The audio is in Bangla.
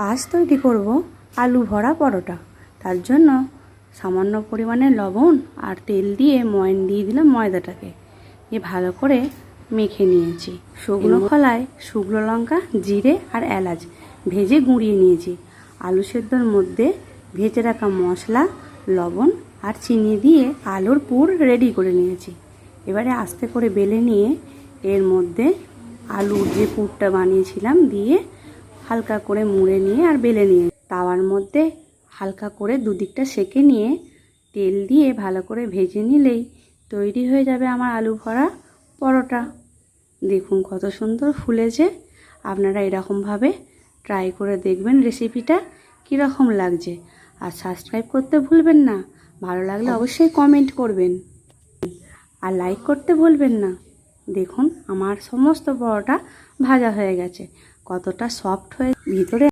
আজ তৈরি করব আলু ভরা পরোটা। তার জন্য সামান্য পরিমাণে লবণ আর তেল দিয়ে ময়ন দিয়ে দিলাম ময়দাটাকে। ভালো করে মেখে নিয়েছি। শুকনো খোলায় শুকনো লঙ্কা, জিরে আর এলাচ ভেজে গুঁড়িয়ে নিয়েছি। আলু সেদ্ধর মধ্যে ভেজে রাখা মশলা, লবণ আর চিনি দিয়ে আলুর পুর রেডি করে নিয়েছি। এবারে আস্তে করে বেলে নিয়ে এর মধ্যে আলুর যে পুরটা বানিয়েছিলাম দিয়ে হালকা করে মুড়ে নিয়ে আর বেলে নিয়ে তাওয়ার মধ্যে হালকা করে দুদিকটা সেঁকে নিয়ে তেল দিয়ে ভালো করে ভেজে নিলেই তৈরি হয়ে যাবে আমার আলু ভরা পরোটা। দেখুন কত সুন্দর ফুলেছে। আপনারা এরকমভাবে ট্রাই করে দেখবেন রেসিপিটা কীরকম লাগছে। আর সাবস্ক্রাইব করতে ভুলবেন না। ভালো লাগলে অবশ্যই কমেন্ট করবেন আর লাইক করতে ভুলবেন না। দেখুন আমার সমস্ত পরোটা ভাজা হয়ে গেছে, কতটা সফট হয়ে ভিতরে